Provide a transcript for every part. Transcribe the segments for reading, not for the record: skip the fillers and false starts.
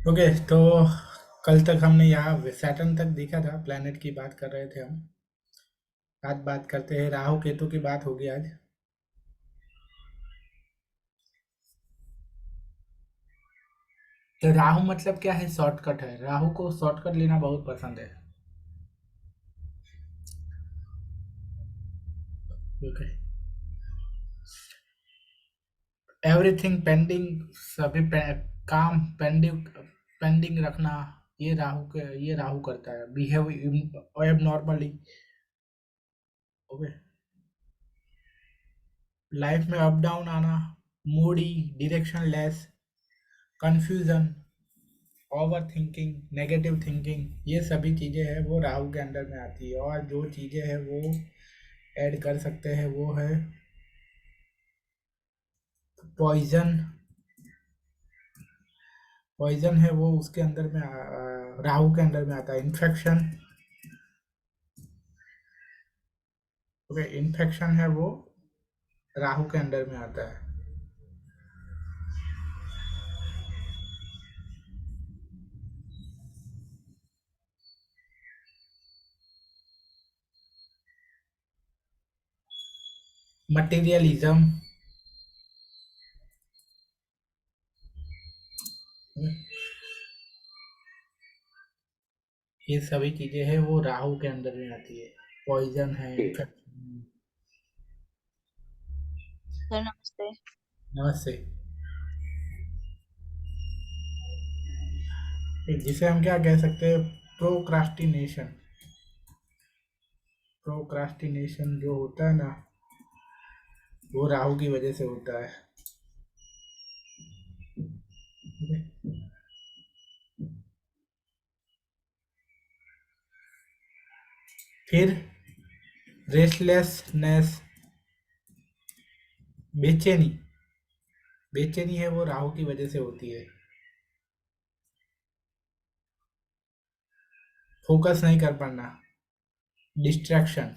Okay. तो कल तक हमने यहाँ सैटर्न तक देखा था, प्लेनेट की बात कर रहे थे हम। आज बात करते हैं, राहु केतु की बात होगी आज। तो राहु मतलब क्या है? शॉर्टकट है। राहु को शॉर्टकट लेना बहुत पसंद है। ओके। एवरीथिंग पेंडिंग, काम पेंडिंग पेंडिंग रखना, ये राहु करता है। बिहेव एब नॉर्मली। ओके। लाइफ में अप डाउन आना, Moody, direction less, confusion, over thinking, negative thinking, ये सभी चीज़ें हैं वो राहु के अंडर में आती है। और जो चीज़ें हैं वो ऐड कर सकते हैं वो है पॉइजन। पॉइजन है वो उसके अंदर में राहु के अंडर में आता है। इन्फेक्शन। ओके, इन्फेक्शन है वो राहु के अंडर में आता है। मटेरियलिज्म, ये सभी चीज़ें हैं वो राहु के अंदर में आती है। पॉइजन है, ठीक। इन्फेक्शन। सर नमस्ते। नमस्ते। जिसे हम क्या कह सकते हैं? प्रोक्रास्टिनेशन। प्रोक्रास्टिनेशन जो होता है ना, वो राहु की वजह से होता है। फिर रेस्टलेसनेस, बेचैनी। बेचैनी है वो राहु की वजह से होती है। फोकस नहीं कर पाना, डिस्ट्रैक्शन।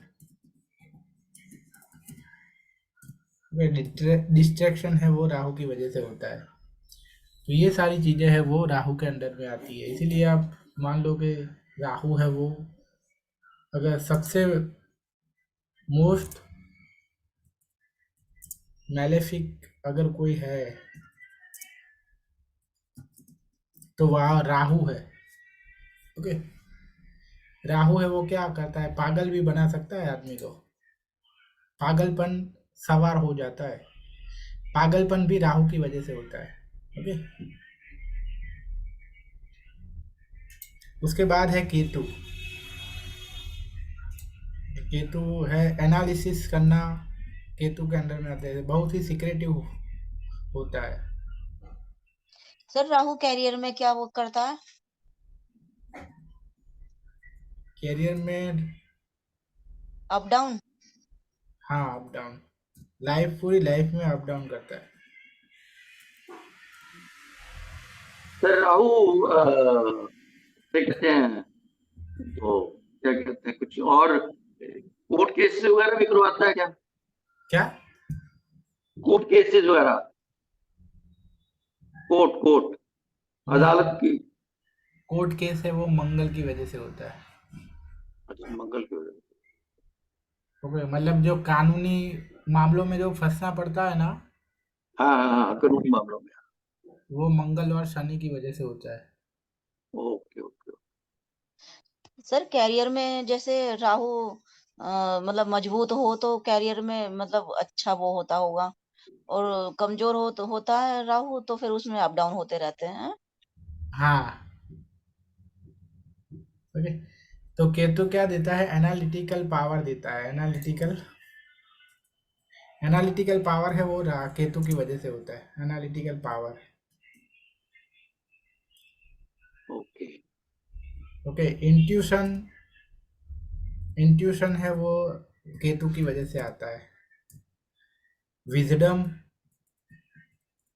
डिस्ट्रैक्शन है वो राहु की वजह से होता है। तो ये सारी चीज़ें हैं वो राहु के अंडर में आती है। इसीलिए आप मान लो कि राहु है वो, अगर सबसे मोस्ट मैलेफिक अगर कोई है तो वह राहु है। ओके। राहु है वो क्या करता है? पागल भी बना सकता है आदमी को। पागलपन सवार हो जाता है। पागलपन भी राहु की वजह से होता है। ओके। उसके बाद है केतु। केतु है एनालिसिस करना, केतु के अंदर में आते हैं। बहुत ही सिक्रेटिव होता है। सर राहु कैरियर में क्या वो करता है? कैरियर में अप डाउन। हाँ, अप डाउन। पूरी लाइफ में अप डाउन करता है। सर राहु क्या कहते हैं, तो क्या कहते हैं, कुछ और कोर्ट केसेस वगैरह भी करवाता है क्या? क्या? कोर्ट केसेस वगैरह, कोर्ट कोर्ट नहीं, अदालत की? कोर्ट केस है वो मंगल की वजह से होता है। अच्छा, मंगल की वजह से। ओके, मतलब जो कानूनी मामलों में जो फंसना पड़ता है ना, हाँ हाँ हाँ, कानूनी मामलों में। वो मंगल और शनि की वजह से होता है। Okay okay. सर कैरियर में जैसे राहु मतलब मजबूत हो तो कैरियर में मतलब अच्छा वो होता होगा, और कमजोर हो तो होता है राहु तो फिर उसमें अप डाउन होते रहते हैं। हाँ। ओके। तो केतु क्या देता है? एनालिटिकल पावर देता है। एनालिटिकल एनालिटिकल पावर है वो केतु की वजह से होता है। Analytical power. Okay. Okay. Intuition. Intuition है वो केतु की वजह से आता है। विजडम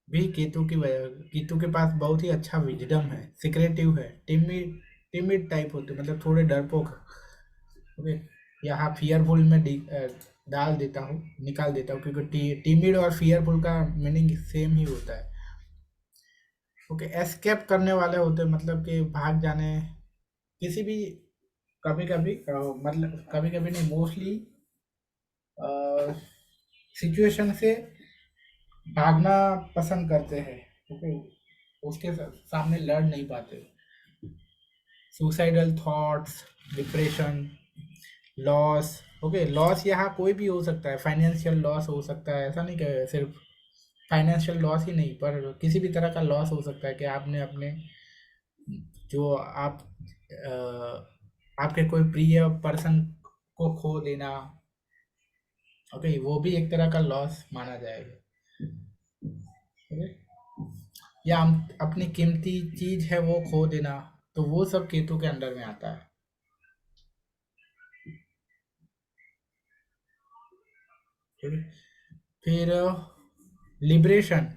भी केतु के पास बहुत ही अच्छा विजडम है। सिक्रेटिव है। टिमिड टिमिड टाइप होते, मतलब थोड़े डरपोक। ओके। यहाँ फियरफुल में डाल देता हूँ, निकाल देता हूँ, क्योंकि टिमिड और फियरफुल का मीनिंग सेम ही होता है। ओके, एस्केप करने वाले होते, मतलब कि भाग जाने किसी भी, कभी कभी मतलब कभी कभी नहीं, मोस्टली सिचुएशन से भागना पसंद करते हैं। ओके, उसके सामने लड़ नहीं पाते। Suicidal thoughts, depression, loss. Okay, loss यहाँ कोई भी हो सकता है, फाइनेंशियल लॉस हो सकता है, ऐसा नहीं कि सिर्फ फाइनेंशियल लॉस ही नहीं, पर किसी भी तरह का लॉस हो सकता है कि आपने अपने जो आप आपके कोई प्रिय पर्सन को खो देना। ओके, वो भी एक तरह का लॉस माना जाएगा। ओके, या हम अपनी कीमती चीज है वो खो देना, तो वो सब केतु के अंडर में आता है। ठीक है? फिर लिबरेशन,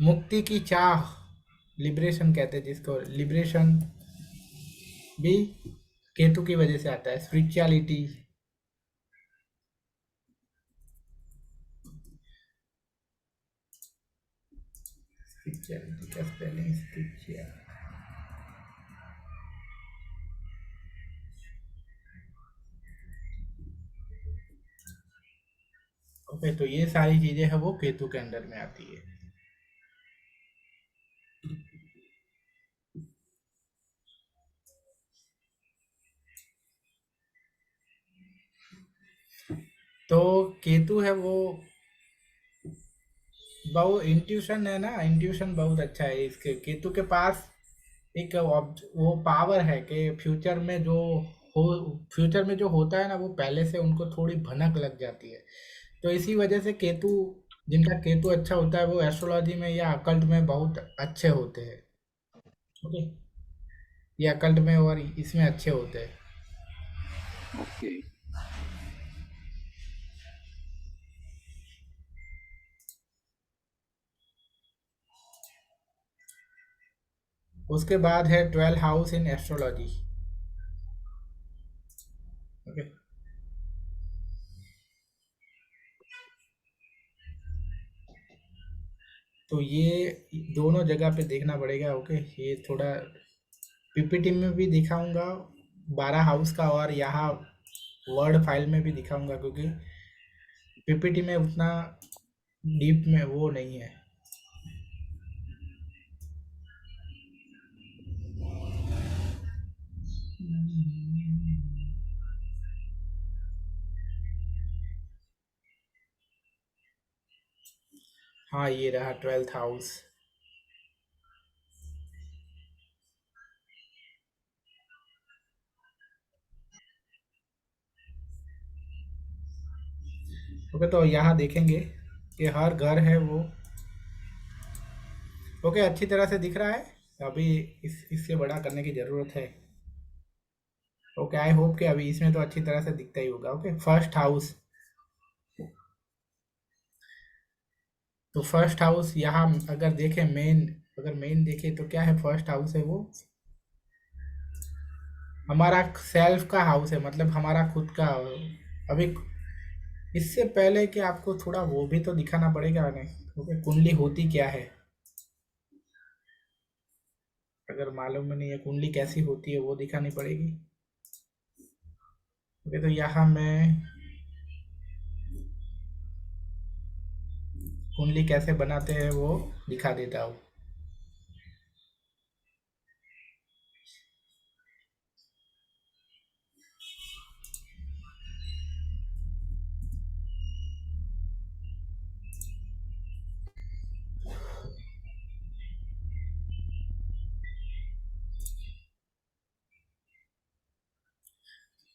मुक्ति की चाह, लिबरेशन कहते हैं जिसको। लिबरेशन भी केतु की वजह से आता है। स्पिरिचुअलिटी, स्पिरिचुअलिटी का स्पेलिंग स्पिरिचुअल। ओके, तो ये सारी चीजें हैं वो केतु के अंडर में आती है। तो केतु है वो बहुत इंट्यूशन है ना, इंट्यूशन बहुत अच्छा है इसके। केतु के पास एक वो पावर है कि हो फ्यूचर में जो होता है ना, वो पहले से उनको थोड़ी भनक लग जाती है। तो इसी वजह से केतु, जिनका केतु अच्छा होता है वो एस्ट्रोलॉजी में या अकल्ट में बहुत अच्छे होते हैं। ओके, ये अकल्ट में और इसमें अच्छे होते हैं। ओके। उसके बाद है 12 हाउस इन एस्ट्रोलॉजी। ओके, तो ये दोनों जगह पे देखना पड़ेगा। ओके, ये थोड़ा पीपीटी में भी दिखाऊंगा 12 हाउस का, और यहाँ वर्ड फाइल में भी दिखाऊंगा, क्योंकि पीपीटी में उतना डीप में वो नहीं है। हाँ, ये रहा 12th हाउस। ओके, तो यहाँ देखेंगे कि हर घर है वो। ओके, अच्छी तरह से दिख रहा है। अभी इससे बड़ा करने की ज़रूरत है। ओके, आई होप कि अभी इसमें तो अच्छी तरह से दिखता ही होगा। Okay, first house. तो फर्स्ट हाउस यहाँ अगर देखें मेन, अगर मेन देखें तो क्या है, फर्स्ट हाउस है वो हमारा सेल्फ का हाउस है, मतलब हमारा खुद का। अभी इससे पहले कि आपको थोड़ा वो भी तो दिखाना पड़ेगा नहीं। ओके, कुंडली होती क्या है, अगर मालूम नहीं है कुंडली कैसी होती है वो दिखानी पड़ेगी। ओके, तो यहाँ मैं कुंडली कैसे बनाते हैं वो दिखा देता हूँ।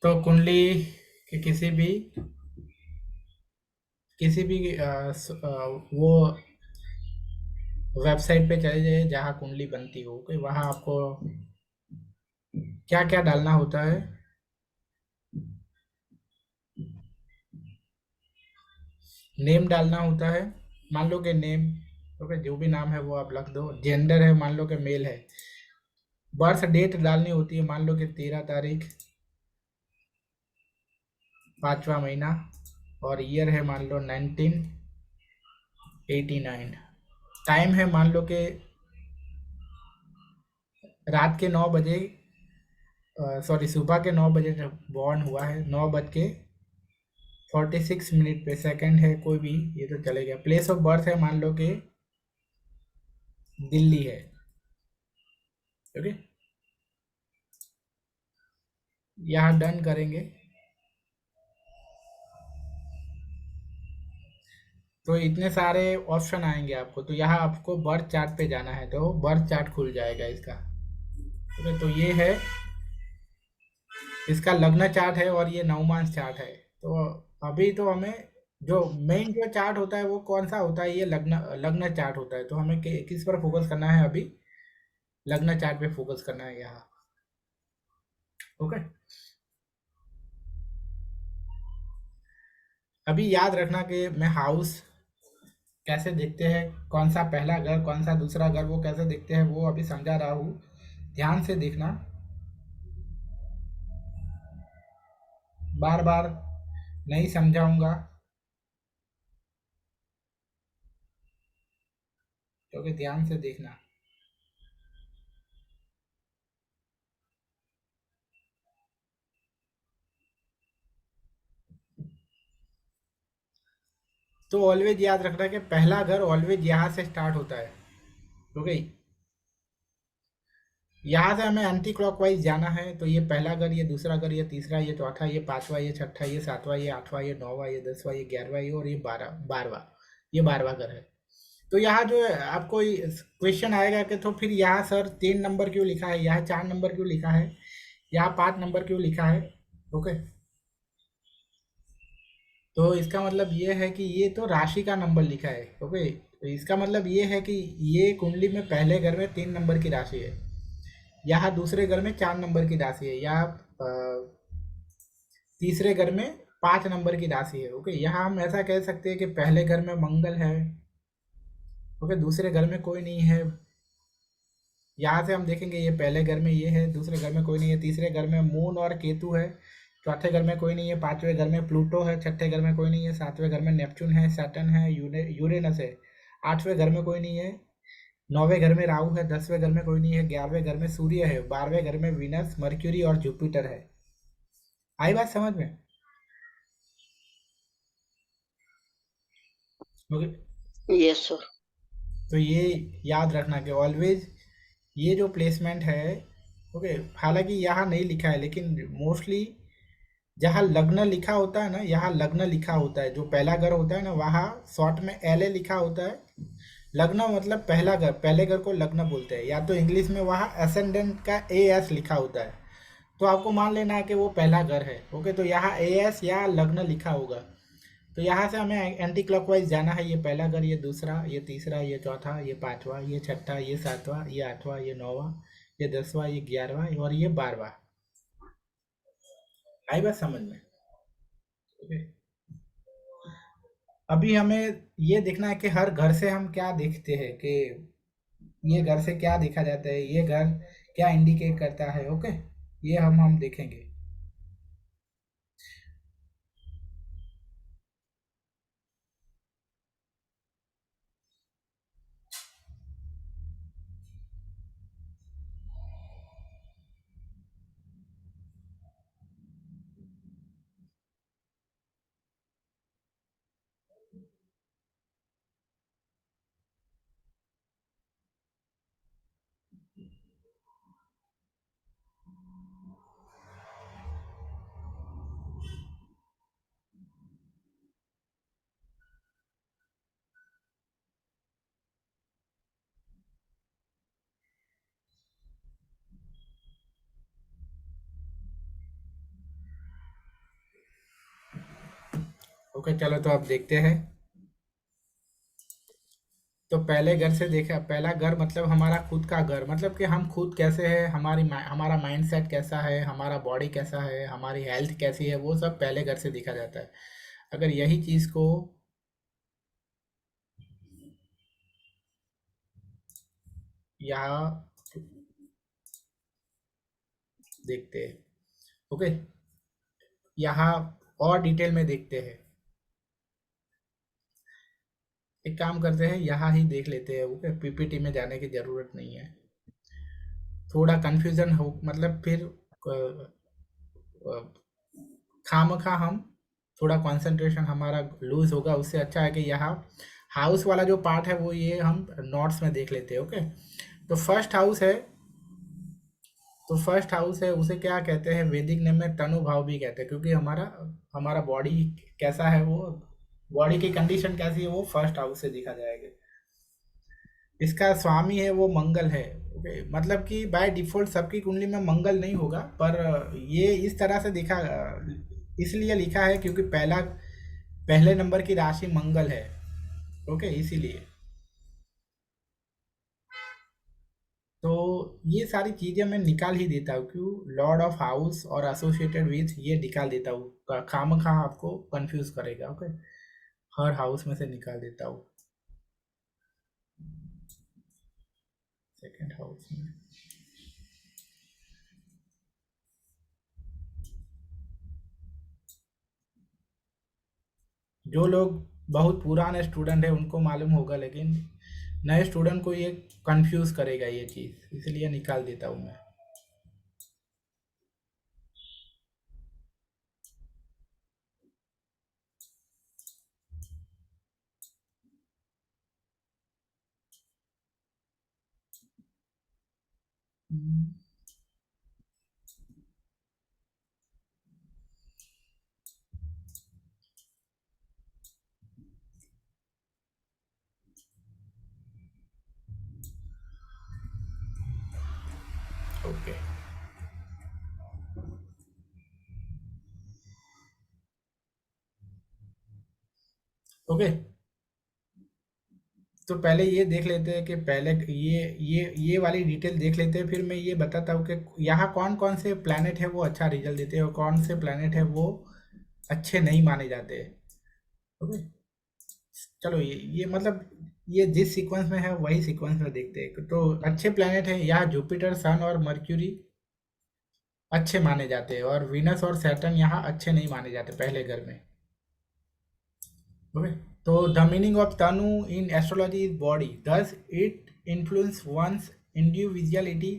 तो कुंडली के किसी भी वो वेबसाइट पे चले जाइए जहाँ कुंडली बनती हो, कि वहाँ आपको क्या क्या डालना होता है। नेम डालना होता है, मान लो कि नेम, ओके, जो भी नाम है वो आप रख दो। जेंडर है, मान लो कि मेल है। बर्थ डेट डालनी होती है, मान लो कि 13 तारीख 5वां महीना, और ईयर है मान लो 1989। टाइम है मान लो कि रात के 9 बजे, सॉरी सुबह के 9 बजे जब बॉर्न हुआ है, 9:46 पे, सेकंड है कोई भी, ये तो चलेगा। प्लेस ऑफ बर्थ है मान लो कि दिल्ली है। ओके, यहाँ डन करेंगे तो इतने सारे ऑप्शन आएंगे आपको। तो यहाँ आपको बर्थ चार्ट पे जाना है, तो बर्थ चार्ट खुल जाएगा इसका। ओके, तो ये है इसका लग्न चार्ट है और ये नवमांश चार्ट है। तो अभी तो हमें जो मेन जो चार्ट होता है वो कौन सा होता है, ये लग्न लग्न चार्ट होता है। तो हमें किस पर फोकस करना है अभी, लग्न चार्ट पे फोकस करना है यहाँ। ओके, अभी याद रखना कि मैं हाउस कैसे दिखते हैं, कौन सा पहला घर कौन सा दूसरा घर वो कैसे दिखते हैं वो अभी समझा रहा हूँ, ध्यान से देखना, बार बार नहीं समझाऊंगा, क्योंकि ध्यान से देखना। तो ऑलवेज याद रखना कि पहला घर ऑलवेज यहाँ से स्टार्ट होता है। ओके, यहाँ से हमें एंटी क्लॉकवाइज जाना है। तो ये पहला घर, ये दूसरा घर, ये तीसरा, ये चौथा, ये पांचवा, ये छठा, ये सातवां, ये आठवां, ये नौवां, ये 10वां, ये 11वां, ये और ये 12वां, ये 12वां घर है। तो यहाँ जो है आपको क्वेश्चन आएगा कि तो फिर यहाँ सर 3 नंबर क्यों लिखा है, यहाँ 4 नंबर क्यों लिखा है, यहाँ 5 नंबर क्यों लिखा है। ओके, तो इसका मतलब ये है कि ये तो राशि का नंबर लिखा है। ओके, तो इसका मतलब ये है कि ये कुंडली में पहले घर में 3 नंबर की राशि है, यहाँ दूसरे घर में 4 नंबर की राशि है, यहाँ तीसरे घर में 5 नंबर की राशि है। ओके, यहाँ हम ऐसा कह सकते हैं कि पहले घर में मंगल है। ओके, दूसरे घर में कोई नहीं है। यहाँ से हम देखेंगे ये पहले घर में ये है, दूसरे घर में कोई नहीं है, तीसरे घर में मून और केतु है, चौथे घर में कोई नहीं है, पांचवें घर में प्लूटो है, छठे घर में कोई नहीं है, सातवें घर में नेपच्यून है, सैटर्न है, यूरेनस है, आठवें घर में कोई नहीं है, नौवें घर में राहु है, 10वें घर में कोई नहीं है, 11वें घर में सूर्य है, 12वें घर में विनस, मर्क्यूरी और जुपिटर है। आई बात समझ में? Okay, yes sir. तो ये याद रखना कि ऑलवेज ये जो प्लेसमेंट है, ओके, हालांकि यहाँ नहीं लिखा है लेकिन मोस्टली जहाँ लग्न लिखा होता है ना, यहाँ लग्न लिखा होता है, जो पहला घर होता है ना वहाँ शॉर्ट में LA लिखा होता है। लग्न मतलब पहला घर, पहले घर को लग्न बोलते हैं, या तो इंग्लिश में वहाँ असेंडेंट का AS लिखा होता है। तो आपको मान लेना है कि वो पहला घर है। ओके, तो यहाँ AS या लग्न लिखा होगा। तो यहाँ से हमें एंटी क्लॉकवाइज जाना है, ये पहला घर, ये दूसरा, ये तीसरा, ये चौथा, ये पांचवा, ये छठा, ये सातवां, ये आठवां, ये नौवां, ये 10वां, ये 11वां और ये 12वां। आई बात समझ में? ओके, अभी हमें ये देखना है कि हर घर से हम क्या देखते हैं, कि ये घर से क्या देखा जाता है, ये घर क्या इंडिकेट करता है। ओके, ये हम देखेंगे। ओके, चलो तो अब देखते हैं। तो पहले घर से देखा, पहला घर मतलब हमारा खुद का घर, मतलब कि हम खुद कैसे हैं, हमारा माइंड सेट कैसा है, हमारा बॉडी कैसा है, हमारी हेल्थ कैसी है, वो सब पहले घर से देखा जाता है। अगर यही चीज़ को यहाँ देखते हैं, ओके, यहाँ और डिटेल में देखते हैं। एक काम करते हैं, यहाँ ही देख लेते हैं, ओके, पीपीटी में जाने की ज़रूरत नहीं है। थोड़ा कन्फ्यूज़न हो, मतलब फिर खामखा हम थोड़ा कंसंट्रेशन हमारा लूज़ होगा। उससे अच्छा है कि यहाँ हाउस वाला जो पार्ट है वो ये हम नोट्स में देख लेते हैं, ओके। तो फर्स्ट हाउस है, उसे क्या कहते हैं, वैदिक नेम में तनु भाव भी कहते हैं, क्योंकि हमारा हमारा बॉडी कैसा है, वो बॉडी की कंडीशन कैसी है, वो फर्स्ट हाउस से देखा जाएगा। इसका स्वामी है वो मंगल है, ओके। मतलब कि बाय डिफ़ॉल्ट सबकी कुंडली में मंगल नहीं होगा, पर ये इस तरह से देखा, इसलिए लिखा है क्योंकि पहले नंबर की राशि मंगल है, ओके, इसीलिए। तो ये सारी चीज़ें मैं निकाल ही देता हूँ, क्यों, लॉर्ड ऑफ हाउस और एसोसिएटेड विथ ये निकाल देता हूँ, खामखा आपको कंफ्यूज करेगा, ओके। हर हाउस में से निकाल देता हूँ। सेकंड हाउस में जो लोग बहुत पुराने स्टूडेंट हैं उनको मालूम होगा, लेकिन नए स्टूडेंट को ये कंफ्यूज करेगा ये चीज़, इसलिए निकाल देता हूँ मैं। Okay, okay. तो पहले ये देख लेते हैं कि पहले ये वाली डिटेल देख लेते हैं, फिर मैं ये बताता हूँ कि यहाँ कौन कौन से प्लैनेट है वो अच्छा रिजल्ट देते हैं और कौन से प्लैनेट है वो अच्छे नहीं माने जाते। ओके, चलो ये मतलब ये जिस सीक्वेंस में है वही सीक्वेंस में देखते हैं। तो अच्छे प्लैनेट है यहाँ जुपिटर, सन और मर्क्यूरी अच्छे माने जाते हैं, और विनस और सैटर्न यहाँ अच्छे नहीं माने जाते पहले घर में, ओके। तो the meaning of tanu in astrology is body, thus it influence one's individuality,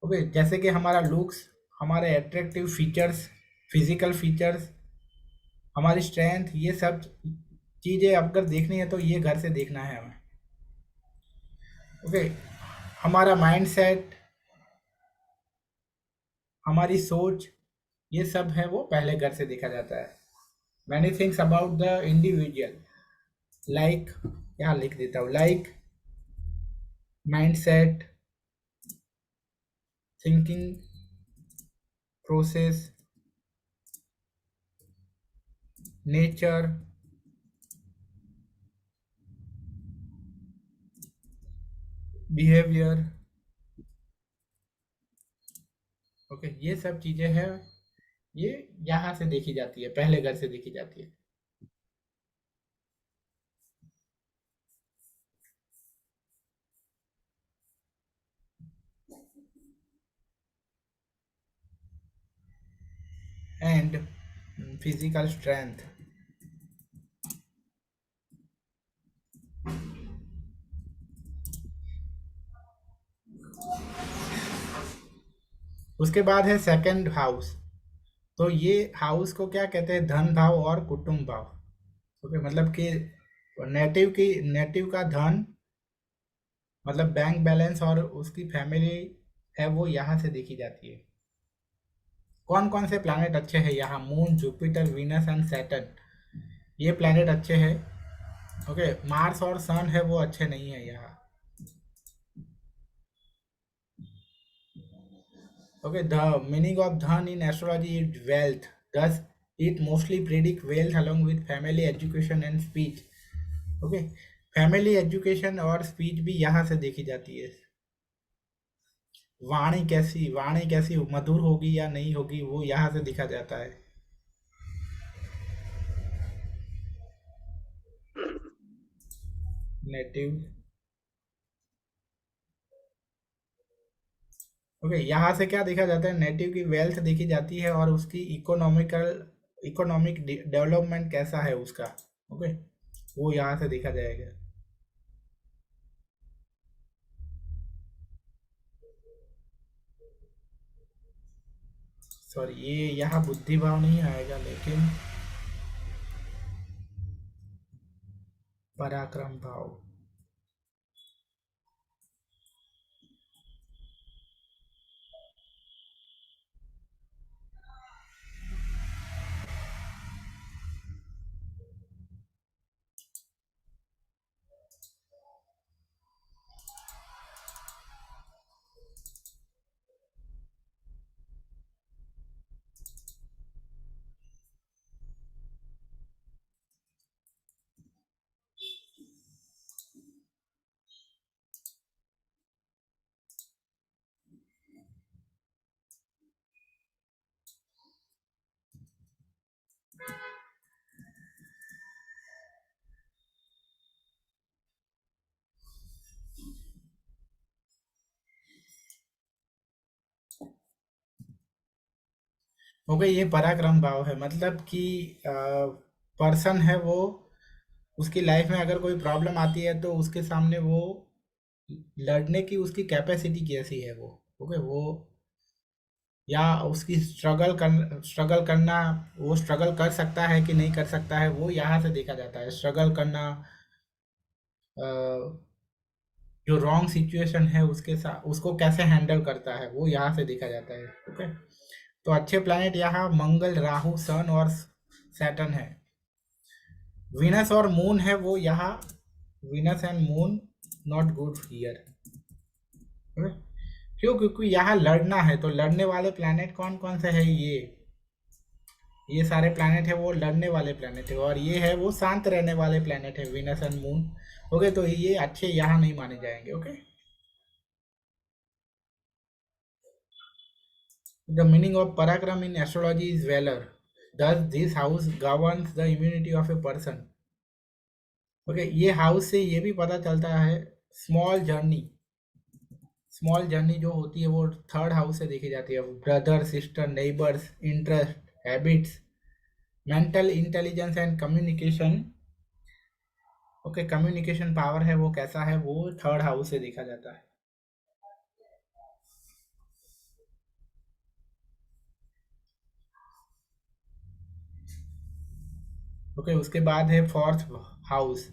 okay. जैसे कि हमारा लुक्स, हमारे अट्रैक्टिव फीचर्स, फिजिकल फीचर्स, हमारी स्ट्रेंथ, ये सब चीज़ें अगर देखनी है तो ये घर से देखना है हमें, ओके। हमारा माइंड सेट, हमारी सोच, ये सब है वो पहले घर से देखा जाता है। Many things about the individual, like, यहाँ लिख देता हूँ, like mind set, thinking process, nature, behaviour, okay. ये सब चीज़ें हैं, ये यहाँ से देखी जाती है, पहले घर से देखी जाती है। एंड फिजिकल स्ट्रेंथ, उसके बाद है सेकंड हाउस। तो ये हाउस को क्या कहते हैं, धन भाव और कुटुंब भाव, ओके। मतलब कि नेटिव का धन, मतलब बैंक बैलेंस और उसकी फैमिली है वो यहाँ से देखी जाती है। कौन कौन से प्लैनेट अच्छे हैं यहाँ, moon, Jupiter, Venus and Saturn, ये प्लैनेट अच्छे हैं, ओके। मार्स और सन है वो अच्छे नहीं है यहाँ, ओके। द मीनिंग ऑफ धन इन astrology is wealth, thus it mostly predict wealth along with family education and speech, okay. Family education और स्पीच भी यहाँ से देखी जाती है। वाणी कैसी मधुर होगी या नहीं होगी वो यहाँ से दिखा जाता है। Native, okay. यहाँ से क्या देखा जाता है, नेटिव की वेल्थ देखी जाती है और उसकी इकोनॉमिक डेवलपमेंट कैसा है उसका, ओके। वो यहाँ से देखा जाएगा। सॉरी, ये यहाँ बुद्धि भाव नहीं आएगा, लेकिन पराक्रम भाव। हो गई, ये पराक्रम भाव है। मतलब कि पर्सन है वो, उसकी लाइफ में अगर कोई प्रॉब्लम आती है तो उसके सामने वो लड़ने की उसकी कैपेसिटी कैसी है वो, ओके, वो या उसकी स्ट्रगल करना, वो स्ट्रगल कर सकता है कि नहीं कर सकता है, वो यहाँ से देखा जाता है। स्ट्रगल करना, अ, जो रॉन्ग सिचुएशन है उसके साथ उसको कैसे हैंडल करता है, वो यहाँ से देखा जाता है। ओके, तो अच्छे प्लैनेट यहाँ मंगल, राहु, सन और सैटर्न है। वीनस और मून है वो यहाँ, Venus and moon not good here. क्यों? क्योंकि यहाँ लड़ना है, तो लड़ने वाले प्लैनेट कौन कौन से है? ये सारे प्लैनेट है वो लड़ने वाले प्लैनेट है, और ये है वो शांत रहने वाले प्लैनेट है, वीनस एंड मून। ओके, तो ये अच्छे यहाँ नहीं माने जाएंगे। Okay, the meaning of parakram in astrology is valour, thus this house governs the immunity of a person। Okay, ये हाउस से ये भी पता चलता है, स्मॉल जर्नी जो होती है वो थर्ड हाउस से देखी जाती है। Brother, sister, neighbours, interest, habits, mental intelligence and communication. Okay, communication power है वो कैसा है, वो थर्ड हाउस से देखा जाता है। ओके, उसके बाद है फोर्थ हाउस।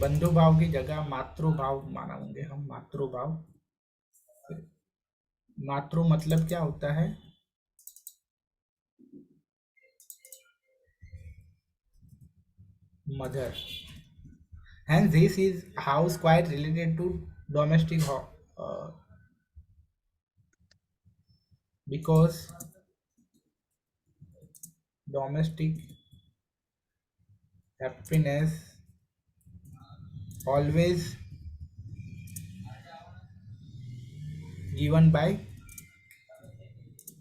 बंधु भाव की जगह मातृभाव मानेंगे हम। मातृभाव, मातृ मतलब क्या होता है? Mother. Hence this is house quite related to domestic because domestic happiness always given by,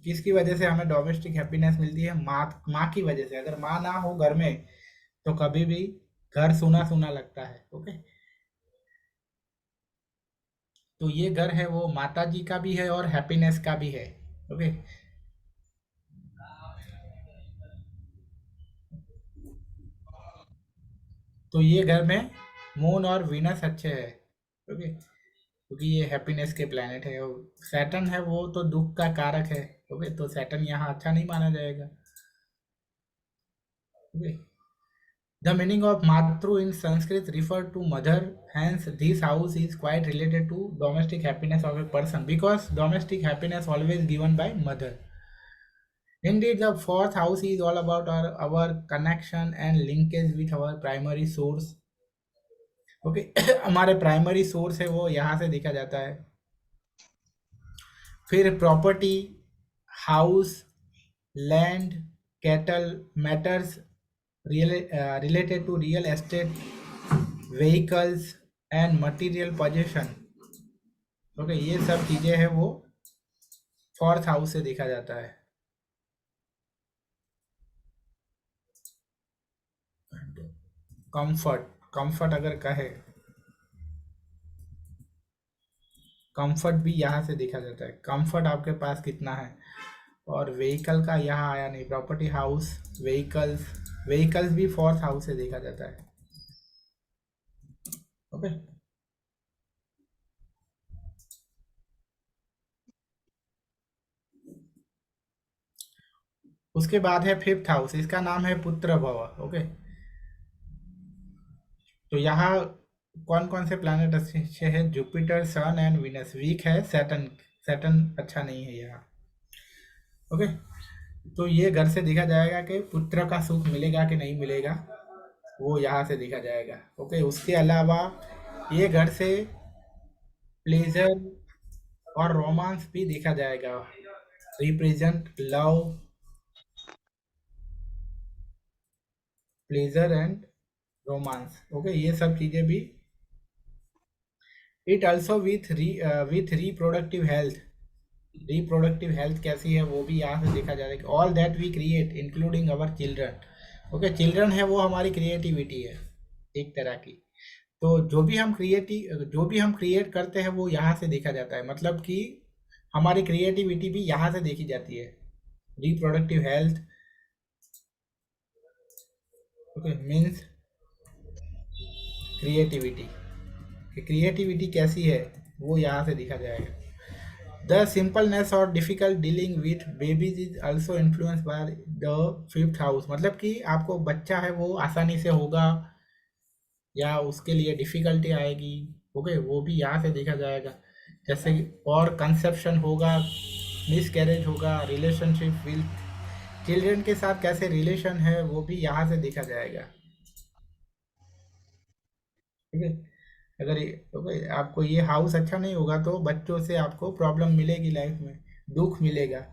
किसकी वजह से हमें डोमेस्टिक हैप्पीनेस मिलती है? माँ की वजह से। अगर माँ ना हो घर में तो कभी भी घर सूना सूना लगता है। ओके, तो ये घर है वो माता जी का भी है और हैप्पीनेस का भी है। ओके, तो ये घर में मून और वीनस अच्छे है। ओके, क्योंकि ये हैप्पीनेस के प्लैनेट है। और सैटर्न है वो तो दुख का कारक है। ओके, तो सैटर्न यहाँ अच्छा नहीं माना जाएगा। Okay, the meaning of matri in Sanskrit refer to mother, hence this house is quite related to domestic happiness of a person because domestic happiness always given by mother। Indeed, the fourth house is all about our connection and linkage with our primary source। Okay, हमारे primary source है वो यहाँ से देखा जाता है। फिर property, house, land, cattle, matters related to real estate, vehicles and material possession. Okay, ये सब चीज़ें हैं वो फोर्थ हाउस से देखा जाता है। कंफर्ट अगर कहे, कंफर्ट भी यहाँ से देखा जाता है। कंफर्ट आपके पास कितना है? और व्हीकल का यहाँ आया नहीं, प्रॉपर्टी हाउस, व्हीकल्स, व्हीकल्स भी फोर्थ हाउस से देखा जाता है। ओके, उसके बाद है फिफ्थ हाउस, इसका नाम है पुत्र भव। ओके, तो यहाँ कौन कौन से प्लैनेट अच्छे हैं? Jupiter, Sun and Venus. Weak है सैटर्न, सैटर्न अच्छा नहीं है यहाँ। ओके, तो ये घर से देखा जाएगा कि पुत्र का सुख मिलेगा कि नहीं मिलेगा, वो यहाँ से देखा जाएगा। ओके, उसके अलावा ये घर से प्लेजर और रोमांस भी देखा जाएगा, represent love, pleasure and romance. Okay, ये सब चीजें भी। It also with reproductive health, reproductive health कैसी है वो भी यहाँ से देखा जाएगा। All that we create including our children. Okay, children है वो हमारी क्रिएटिविटी है एक तरह की। तो जो भी हम क्रिएट करते हैं वो यहाँ से देखा जाता है, मतलब कि हमारी क्रिएटिविटी भी यहाँ से देखी जाती है। Reproductive health, okay, means creativity, creativity कैसी है वो यहाँ से देखा जाएगा। द सिंपलनेस और difficult dealing with babies is also influence by the fifth house, मतलब कि आपको बच्चा है वो आसानी से होगा या उसके लिए डिफिकल्टी आएगी। ओके, वो भी यहाँ से देखा जाएगा। जैसे और कंसेप्शन होगा, मिसकैरेज होगा, रिलेशनशिप विथ चिल्ड्रन के साथ कैसे रिलेशन है वो भी यहाँ से देखा जाएगा। ठीक है, अगर ओके आपको ये हाउस अच्छा नहीं होगा तो बच्चों से आपको प्रॉब्लम मिलेगी, लाइफ में दुख मिलेगा।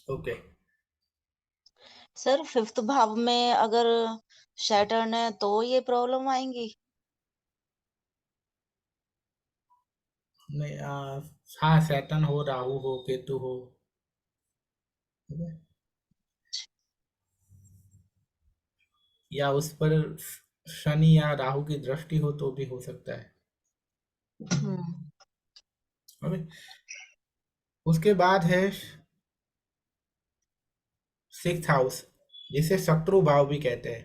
ओके, सर फिफ्थ भाव में अगर सैटर्न है तो ये प्रॉब्लम आएंगी? नहीं हाँ, सैटर्न हो, राहु हो, केतु हो, ठीक है? या उस पर शनि या राहु की दृष्टि हो तो भी हो सकता है। हम्म। ओके, उसके बाद है सिक्स्थ हाउस, जिसे शत्रु भाव भी कहते हैं।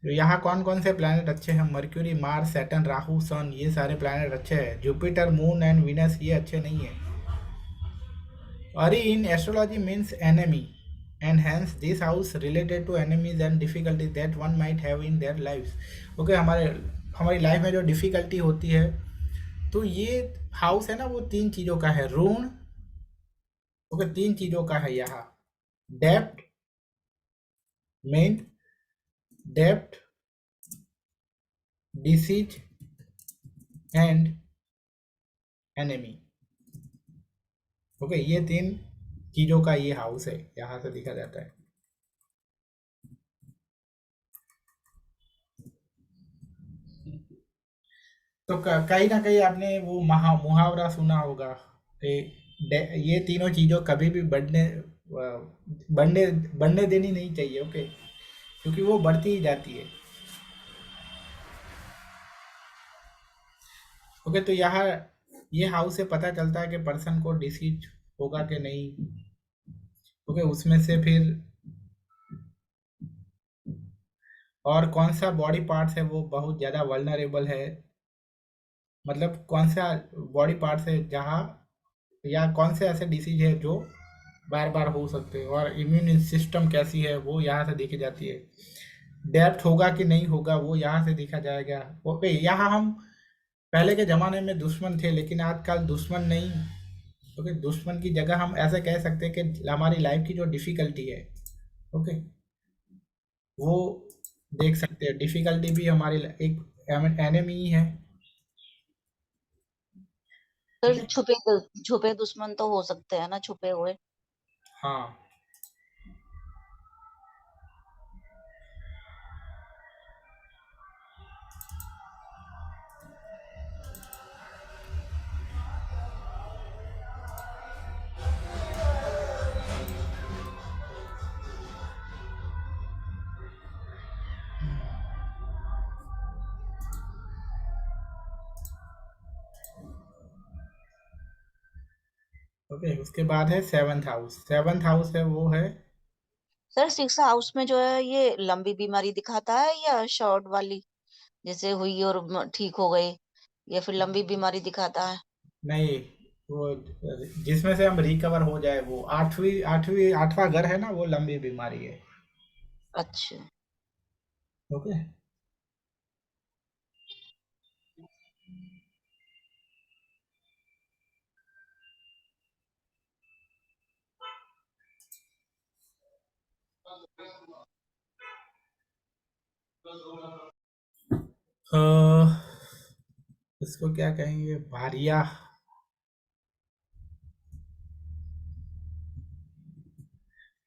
तो यहाँ कौन कौन से प्लैनेट अच्छे हैं? मर्क्यूरी, मार्स, सैटर्न, राहु, सन, ये सारे प्लैनेट अच्छे हैं। जुपिटर, मून एंड विनस ये अच्छे नहीं है। Ari in astrology means enemy, and hence this house related to enemies and difficulties that one might have in their lives. Okay, हमारी लाइफ में जो डिफिकल्टी होती है, तो ये हाउस है ना वो तीन चीजों का है, ऋण। ओके, तीन चीजों का है यहाँ, डेप्ट, main dept, disease and enemy. Okay, ये तीन चीजों का ये हाउस है, यहाँ से लिखा जाता है। तो कहीं ना कहीं आपने वो मुहावरा सुना होगा कि ये तीनों चीजों कभी भी बढ़ने बढ़ने देनी नहीं चाहिए। ओके, क्योंकि वो बढ़ती ही जाती है। ओके, तो यहाँ ये हाउस से पता चलता है कि पर्सन को डिसीज होगा कि नहीं। ओके, उसमें से फिर और कौन सा बॉडी पार्ट्स है वो बहुत ज़्यादा वल्नरेबल है, मतलब कौन सा बॉडी पार्ट्स है जहाँ, या कौन से ऐसे डिसीज है जो बार बार हो सकते हैं, और इम्यून सिस्टम कैसी है वो यहाँ से देखी जाती है। डेप्थ होगा कि नहीं होगा वो यहाँ से देखा जाएगा। ओके, यहाँ हम पहले के ज़माने में दुश्मन थे, लेकिन आजकल दुश्मन नहीं। ओके, दुश्मन की जगह हम ऐसे कह सकते हैं कि हमारी लाइफ की जो डिफ़िकल्टी है, ओके, वो देख सकते हैं। डिफ़िकल्टी भी हमारी एक एनिमी ही है। सर ओके, छुपे दुश्मन तो हो सकते हैं ना, छुपे हुए। हाँ। ओके, उसके बाद है सेवंथ हाउस। सेवंथ हाउस है वो है सर 6 हाउस में जो है ये लंबी बीमारी दिखाता है या शॉर्ट वाली, जैसे हुई और ठीक हो गई, या फिर लंबी बीमारी दिखाता है? नहीं, वो जिसमें से हम रिकवर हो जाए, वो आठवां घर है ना, वो लंबी बीमारी है। अच्छा। ओके। अ, इसको क्या कहेंगे, भारिया।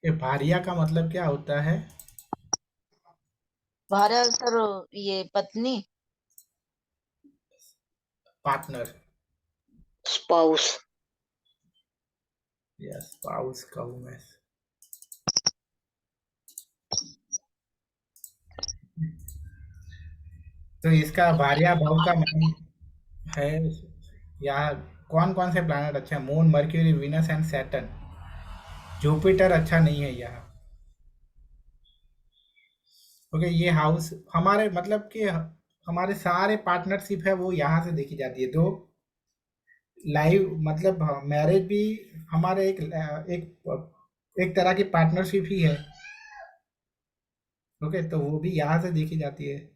ये भारिया का मतलब क्या होता है? भारत सर, ये पत्नी। पार्टनर। स्पाउस। यस, स्पाउस कहूँ मैं। तो इसका भारिया भाव का मतलब है, यहाँ कौन कौन से प्लैनेट अच्छे हैं? Moon, mercury, Venus and Saturn. Jupiter अच्छा नहीं है यहाँ। ओके, ये हाउस हमारे मतलब कि हमारे सारे पार्टनरशिप है वो यहाँ से देखी जाती है। तो लाइव मतलब मैरिज भी हमारे एक तरह की पार्टनरशिप ही है। ओके, तो वो भी यहाँ से देखी जाती है।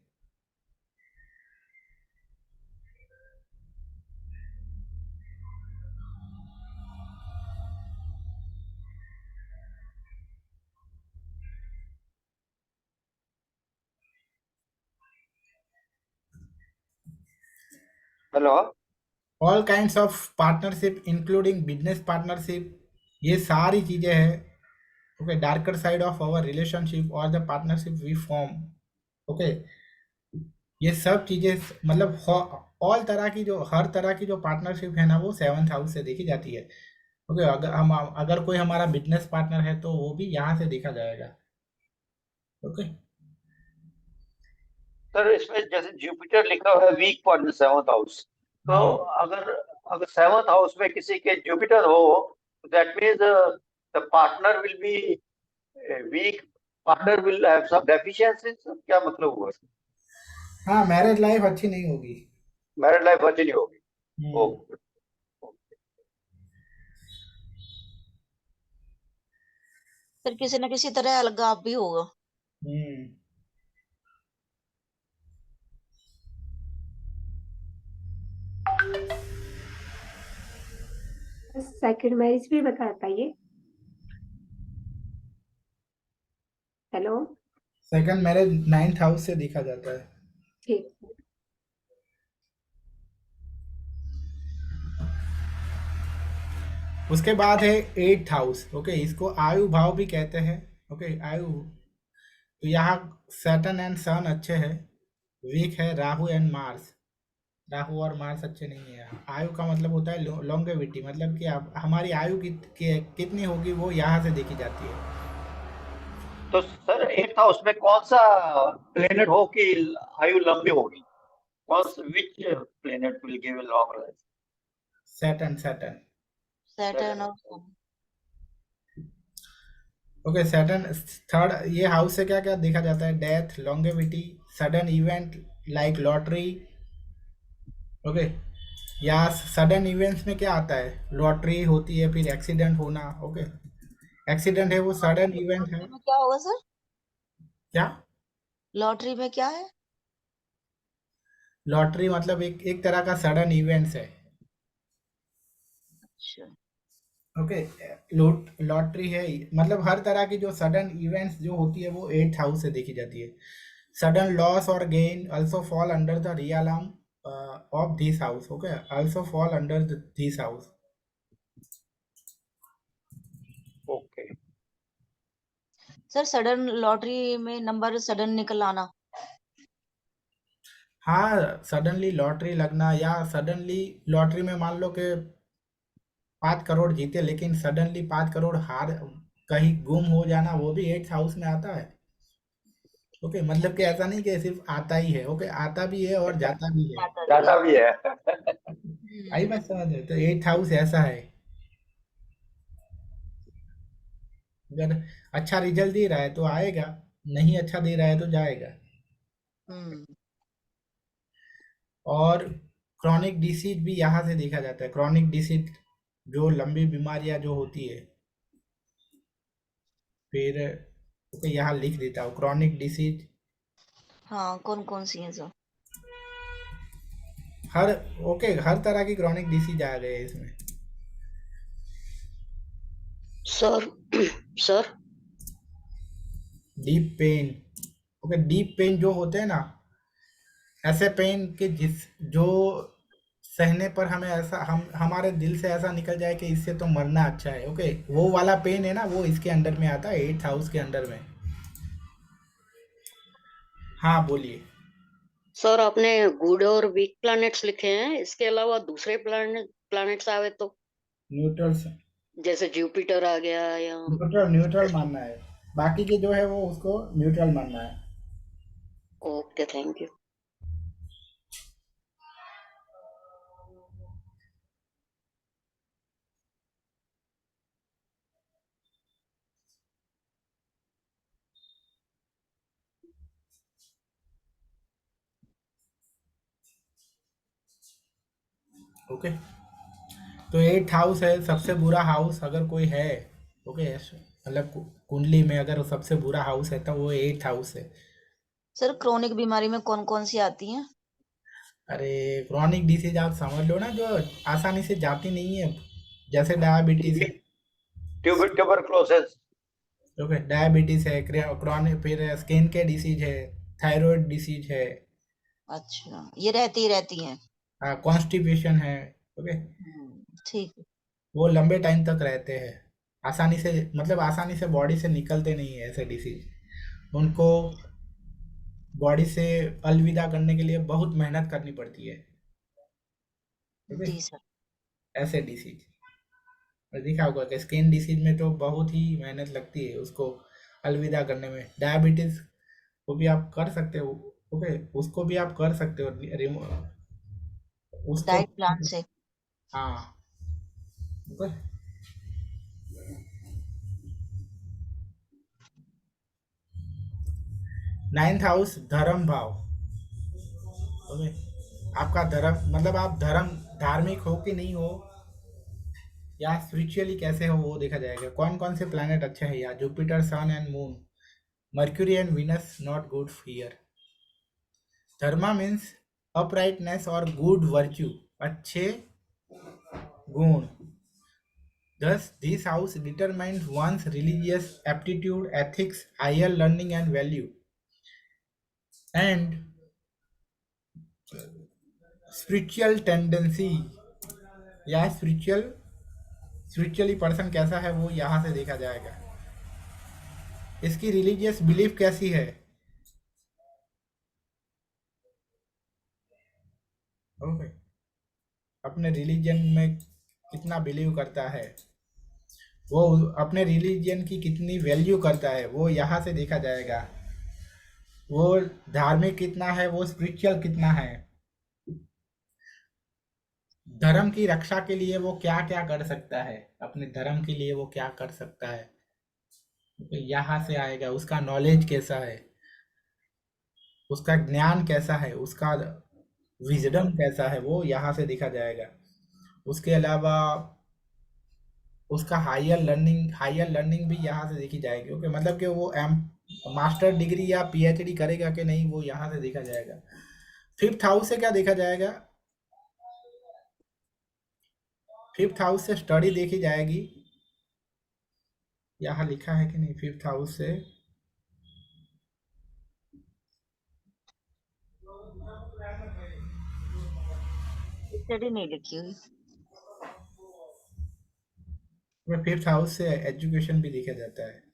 Hello. All kinds of partnership including business partnership, ये सारी चीजें हैं। Okay, darker side of our relationship और the partnership we form. Okay, ये सब चीजें मतलब ऑल तरह की जो हर तरह की जो पार्टनरशिप है ना, वो सेवंथ हाउस से देखी जाती है। ओके, अगर कोई हमारा बिजनेस पार्टनर है तो वो भी यहाँ से देखा जाएगा। ओके। सर इसमें जैसे जुपिटर लिखा हुआ है weak for the seventh house, तो हाँ, अगर अगर सेवंथ हाउस में किसी के जुपिटर हो, that means the partner will be weak, partner will have some deficiencies, क्या मतलब हुआ? हाँ, मैरिज लाइफ अच्छी नहीं होगी। मैरिड लाइफ अच्छी नहीं होगी। हम्म। ओके। फिर किसी न किसी तरह अलगाव भी होगा। हम्म। सेकंड मैरिज भी बता पाइए। Hello. Second marriage ninth house से देखा जाता है। ठीक। उसके बाद है एट्थ हाउस। ओके, इसको आयु भाव भी कहते हैं। ओके, आयु, तो यहाँ सैटर्न एंड सन अच्छे हैं। वीक है राहु एंड मार्स। राहु और मार्स अच्छे नहीं है यहाँ। आयु का मतलब होता है लॉन्गेविटी, मतलब कि आप हमारी आयु कितनी होगी वो यहाँ से देखी जाती है। तो सर एट्थ हाउस में कौन सा प्लेनेट हो कि आयु लंबी होगी? Which planet will give a long life? Saturn, Saturn. Saturn और सन। ओके, सैटर्न थर्ड, ये हाउस से क्या क्या देखा जाता है? Death, longevity, sudden event like lottery. Okay, या सडन इवेंट्स में क्या आता है? लॉटरी होती है, फिर एक्सीडेंट होना। ओके, एक्सीडेंट है वो सडन इवेंट है। लॉटरी में क्या होगा सर? क्या? लॉटरी में क्या है? लॉटरी मतलब एक तरह का सडन इवेंट्स है। अच्छा। ओके। लॉटरी है मतलब हर तरह की जो सडन इवेंट्स जो होती है वो 8th हाउस से देखी जाती है। सडन लॉस और gain also fall under the realm of this house. Okay, also fall under this house. Okay. Sir sudden lottery में नंबर सडन निकल आना। हाँ, सडनली लॉटरी लगना या सडनली लॉटरी में मान लो कि 5 करोड़ जीते लेकिन सडनली 5 करोड़ हार कहीं गुम हो जाना, वो भी 8th हाउस में आता है। ओके, मतलब कि ऐसा नहीं कि सिर्फ आता ही है। ओके, आता भी है और जाता भी है। आता भी है। ज्यादा भी है। आई बात समझ रहे हो? तो 8th हाउस ऐसा है। अगर अच्छा रिजल्ट दे रहा है तो आएगा, नहीं अच्छा दे रहा है तो जाएगा। हम्म। और क्रॉनिक डिसीज भी यहाँ से देखा जाता है। क्रॉनिक डिसीज जो लंबी बीमारियां जो होती है, फिर ओके यहाँ लिख देता हूँ क्रॉनिक डिसीज। हाँ, कौन कौन सी है सर? हर ओके हर तरह की क्रॉनिक डिसीज आ गए इसमें। Sir sir deep pain. Okay, deep pain जो होते हैं ना, ऐसे पेन के जिस जो सहने पर हमें ऐसा हम हमारे दिल से ऐसा निकल जाए कि इससे तो मरना अच्छा है। ओके, वो वाला पेन है ना, वो इसके अंडर में आता है, 8th हाउस के अंडर में। हाँ बोलिए। सर आपने गुड और वीक प्लैनेट्स लिखे हैं, इसके अलावा दूसरे प्लैनेट्स आवे तो न्यूट्रल। जैसे जुपिटर आ गया या न्यूट्रल न्यूट्रल मानना है, बाकी के जो है वो उसको न्यूट्रल मानना है। Okay thank you. ओके, तो 8th हाउस है सबसे बुरा हाउस अगर कोई है। ओके, मतलब कुंडली में अगर सबसे बुरा हाउस है तो वो 8th हाउस है। सर क्रोनिक बीमारी में कौन कौन सी आती हैं? अरे क्रॉनिक डिसीज आप समझ लो ना, जो आसानी से जाती नहीं है, जैसे डायबिटीज है। ट्यूबरक्लोसिस। ओके, डायबिटीज है, क्रॉनिक, फिर स्किन के डिसीज है, थायराइड डिसीज है, अच्छा, ये रहती हैं। कॉन्स्टिपेशन है। ओके, ठीक है। वो लंबे टाइम तक रहते हैं, आसानी से मतलब आसानी से बॉडी से निकलते नहीं है ऐसे डिसीज। उनको बॉडी से अलविदा करने के लिए बहुत मेहनत करनी पड़ती है। ओके, जी सर। ऐसे डिसीज और देखा होगा कि स्किन डिसीज में तो बहुत ही मेहनत लगती है उसको अलविदा करने में। डायबिटीज को भी आप कर सकते हो। ओके, उसको भी आप कर सकते हो उसको। डाइट प्लान से। हाँ। ओके, 9th हाउस धर्म भाव। ओके, आपका धर्म मतलब आप धार्मिक हो कि नहीं हो, या स्पिरिचुअली कैसे हो वो देखा जाएगा। कौन कौन से प्लैनेट अच्छे हैं या Jupiter, Sun and Moon, Mercury and Venus not good here. Dharma means uprightness और गुड वर्च्यू, अच्छे गुण। Thus, this house determines one's religious aptitude, ethics, higher learning and value, and spiritual tendency या स्पिरिचुअली पर्सन कैसा है वो यहाँ से देखा जाएगा। इसकी रिलीजियस बिलीफ कैसी है। ओके, अपने रिलीजन में कितना बिलीव करता है, वो अपने रिलीजन की कितनी वैल्यू करता है वो यहाँ से देखा जाएगा। वो धार्मिक कितना है, वो स्पिरिचुअल कितना है, धर्म की रक्षा के लिए वो क्या क्या कर सकता है, अपने धर्म के लिए वो क्या कर सकता है। तो यहाँ से आएगा उसका नॉलेज कैसा है, उसका ज्ञान कैसा है, उसका विजडम कैसा है, वो यहाँ से देखा जाएगा। उसके अलावा उसका हायर लर्निंग भी यहाँ से देखी जाएगी। ओके, मतलब कि वो मास्टर डिग्री या पीएचडी करेगा कि नहीं वो यहाँ से देखा जाएगा। 5th हाउस से क्या देखा जाएगा? 5th हाउस से स्टडी देखी जाएगी। यहाँ लिखा है कि नहीं 5th हाउस से? स्टडी नहीं लिखी हुई। 5th हाउस से एजुकेशन भी देखा जाता है।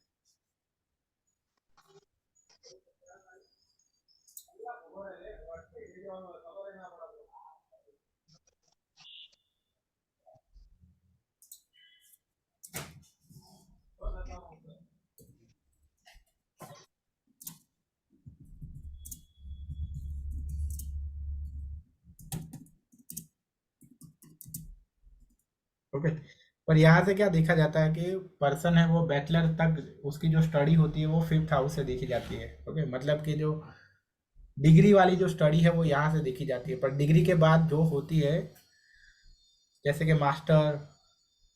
ओके, पर यहाँ से क्या देखा जाता है कि पर्सन है वो बैचलर तक उसकी जो स्टडी होती है वो 5th हाउस से देखी जाती है। ओके, मतलब कि जो डिग्री वाली जो स्टडी है वो यहाँ से देखी जाती है, पर डिग्री के बाद जो होती है जैसे कि मास्टर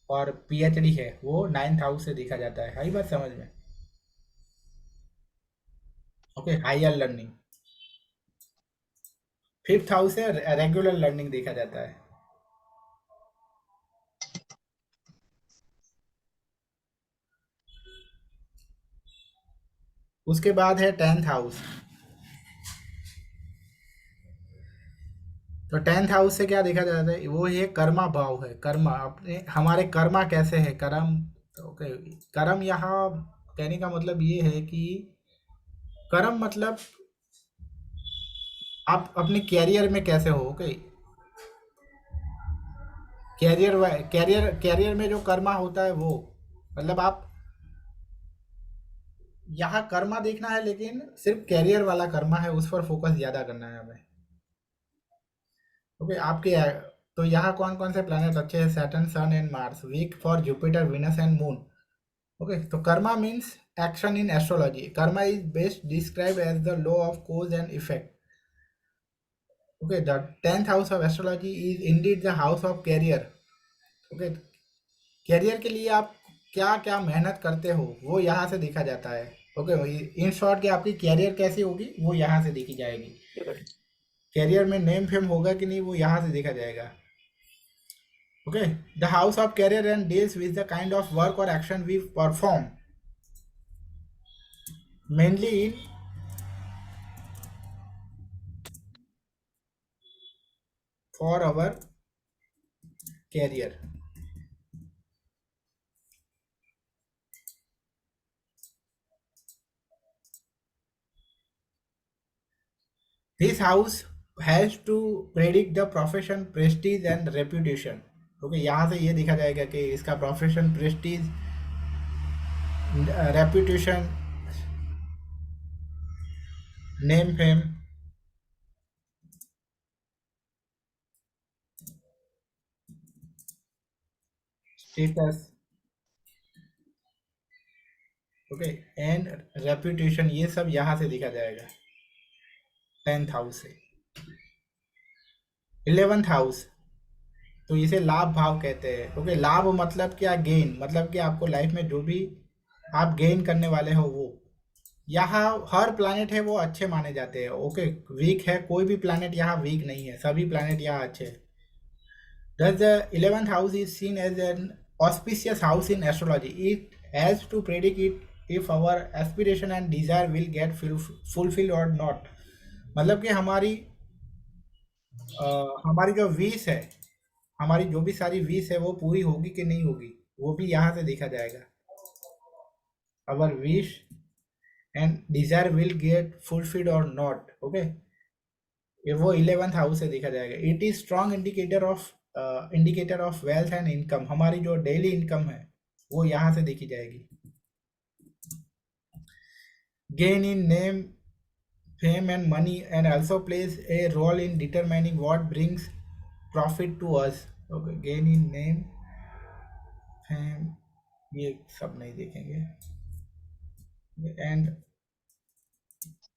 और पीएचडी है वो 9th हाउस से देखा जाता है। आई बात समझ में? Okay, higher learning 5th house से रेगुलर लर्निंग देखा जाता है। उसके बाद है 10th हाउस। तो 10th हाउस से क्या देखा जाता है? वो ये कर्मा भाव है। कर्मा अपने हमारे कर्मा कैसे है, कर्म। ओके, कर्म यहाँ कहने का मतलब ये है कि कर्म मतलब आप अपने कैरियर में कैसे हो। ओके, कैरियर में जो कर्मा होता है वो मतलब आप यहाँ कर्मा देखना है, लेकिन सिर्फ कैरियर वाला कर्मा है उस पर फोकस ज्यादा करना है हमें। ओके, आपके तो यहाँ कौन कौन से प्लैनेट अच्छे हैं? Saturn, sun and Mars. Weak for Jupiter, Venus and moon. Okay, तो karma means action in astrology. Karma is best describe as the law of cause and effect. Okay, the 10th house of astrology is indeed the house of career. Okay, career के लिए आप क्या क्या मेहनत करते हो वो यहाँ से देखा जाता है। ओके, इन शॉर्ट कि आपकी कैरियर कैसी होगी वो यहाँ से देखी जाएगी। कैरियर में नेम फेम होगा कि नहीं वो यहाँ से देखा जाएगा। Okay, the house of career and deals with the kind of work और action we perform mainly in for our career. This house has to predict the profession, prestige and reputation. Okay, यहाँ से ये देखा जाएगा कि इसका profession, Prestige, reputation, name fame, status, okay and reputation, ये सब यहाँ से देखा जाएगा 10th हाउस से। 11th हाउस तो इसे लाभ भाव कहते हैं। ओके, लाभ मतलब क्या? गेन, मतलब कि आपको लाइफ में जो भी आप गेन करने वाले हो वो। यहाँ हर प्लैनेट है वो अच्छे माने जाते हैं। ओके, वीक है कोई भी प्लैनेट यहाँ वीक नहीं है, सभी प्लैनेट यहाँ अच्छे हैं। Thus the 11th house is seen as an auspicious house in astrology. It has to predict it if our aspiration and desire will get fulfilled or not. मतलब कि हमारी जो विश है, हमारी जो भी सारी विश है वो पूरी होगी कि नहीं होगी वो भी यहाँ से देखा जाएगा। Our wish and desire will get fulfilled or not. Okay, ये वो 11th हाउस से देखा जाएगा। It is strong indicator of wealth and income. हमारी जो डेली इनकम है वो यहाँ से देखी जाएगी। Gain in name, fame and money and also plays a role in determining what brings profit to us. Okay, gain in name, fame, ये सब नहीं देखेंगे एंड